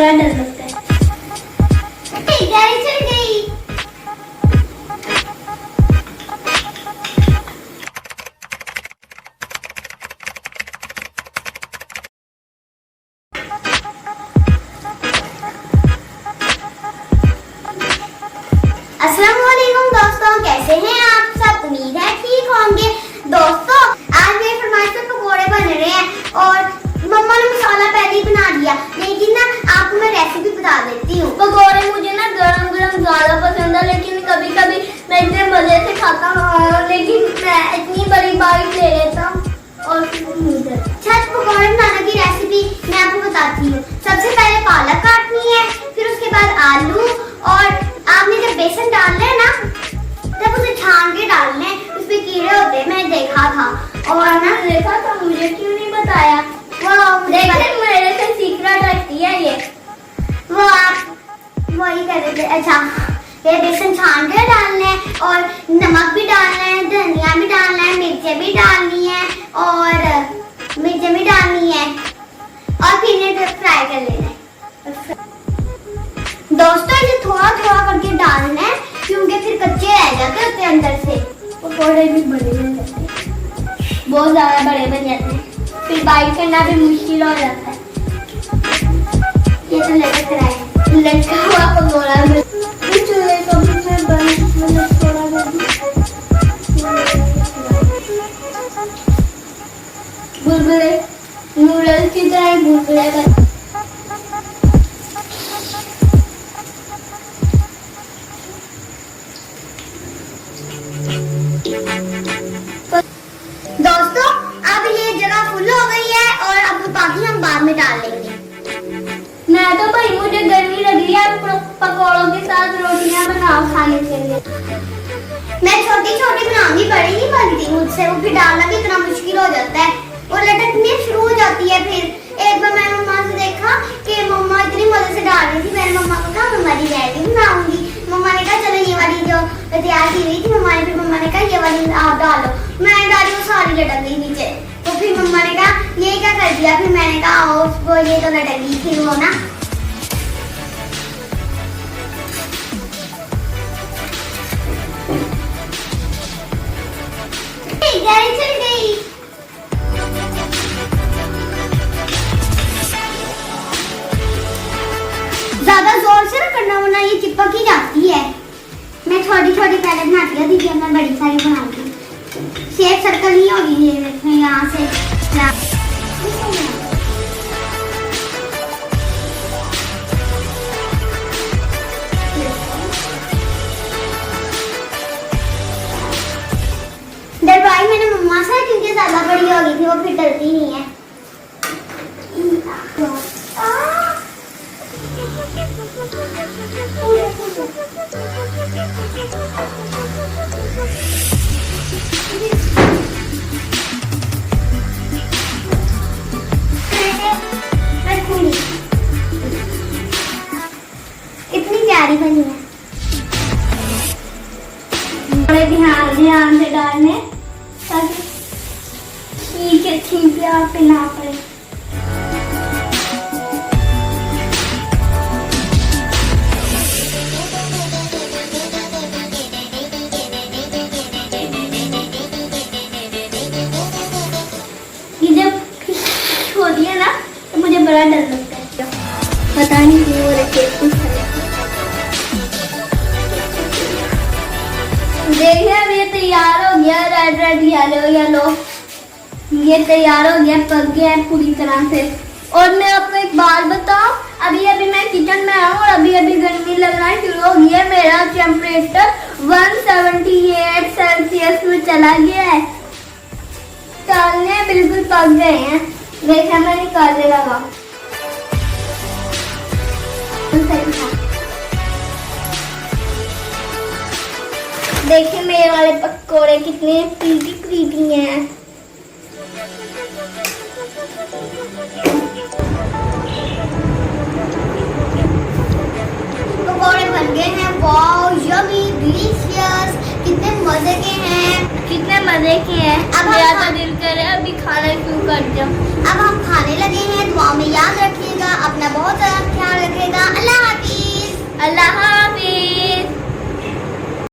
बड़ा डर लगता है। गाड़ी चल गई। अस्सलामुअलैकुम दोस्तों, कैसे हैं आप सब? उम्मीद है ठीक होंगे। दोस्तों आज मेरे फरमाइश पे पकोड़े बन रहे हैं और मम्मा ने मसाला पहले ही बना दिया, लेकिन ना आपको मैं रेसिपी बता देती हूँ। पकोड़े मुझे ना गरम गरम ज्यादा पसंद है, लेकिन कभी कभी मैं इतने मजे से खाता हूँ, लेकिन मैं इतनी बड़ी बाइट ले लेता हूँ। और छत पकोड़े बनाने की रेसिपी मैं आपको बताती हूँ। सबसे पहले पालक काटनी है, फिर उसके बाद आलू, और आपने जब बेसन डालना है ना तब उसे छान के डालना है, उसमें कीड़े होते हैं, मैंने देखा था। और ना देखा था, मुझे क्यों नहीं बताया? वो मेरे से सीक्रेट रखती है ये, वो आप वही कर रहे थे। अच्छा, ये बेसन छान के डालना है और नमक भी डालना है, धनिया भी डालना है, मिर्चें भी डालनी है और मिर्चें भी डालनी है और फिर इन्हें फ्राई कर लेना है। दोस्तों इसे थोड़ा थोड़ा करके डालना है, क्योंकि फिर कच्चे रह जाते होते हैं अंदर से। पकोड़े भी बड़े बन जाते हैं, बहुत ज्यादा बड़े बन जाते हैं, फिर बाइट करना भी मुश्किल हो जाता है। ये तो लटक रहा है, लटका हुआ पकोड़ा में बुलबुले नूडल्स की तरह बुलबुले। दोस्तों अब ये जगह फुल हो गई है और अब बाकी हम बाद में डाल लेंगे। मैं तो भाई मुझे गर्मी लगी है, पकौड़ों के साथ रोटियां बनाओ खाने के लिए। मैं छोटी छोटी बनाऊंगी, बड़ी नहीं बनती मुझसे, वो फिर डालना भी इतना मुश्किल हो जाता है और लटकनी शुरू हो जाती है। फिर एक बार मैंने मम्मा से देखा कि मम्मा इतनी मजे से डाल रही थी, मैंने मम्मा को कहा मम्मा जी मैं भी बनाऊंगी। मम्मा ने कहा चलो ये वाली जो तैयार की हुई थी मम्मा ने, फिर मम्मा ने कहा ये वाली आप डालो। मैंने डाली, वो सारी लटक गई नीचे। तो फिर मम्मा ने कहा ये क्या कर दिया? फिर मैंने कहा उसको ये तो लटक गई थी वो ना। गाड़ी चल गई। ज्यादा जोर से ना करना, वरना ये चिपक ही जाती है। मैं छोटी छोटी पहले बनाती थी, फिर मैं बड़ी सारी बनाऊंगी। शेप सर्कल नहीं होगी ये, देखो यहाँ से डरवाई मैंने मम्मा से, क्योंकि ज्यादा बड़ी हो गई थी, वो फिर डरती नहीं है। इतनी प्यारी बनी है। बड़े ध्यान से डालने ताकि ठीक है ठीक है आप पे ना पड़े। ये जब होती है ना तो मुझे बड़ा डर लगता है, पता नहीं क्यों हो रही है। देखिए अब ये तैयार हो गया, रेड रेड येलो येलो, ये तैयार हो गया, पक गया है पूरी तरह से। और मैं आपको एक बात बताऊं, अभी मैं किचन में आऊँ और अभी गर्मी लगना शुरू हो गई है। मेरा टेम्परेचर 178 सेल्सियस में चला गया है। ताले बिल्कुल पक गए हैं। देखिए मैं निकालने लगा। देखिए मेरे वाले पकोड़े कितने क्रीपी क्रीपी हैं। पकोड़े बन गए हैं। वाओ यम्मी डिलीशियस, कितने मजे के हैं, कितने मजे के हैं। अब मेरा तो दिल करे अभी खाना शुरू कर दो। अब हम खाने लगे हैं। दुआ में याद रखिएगा।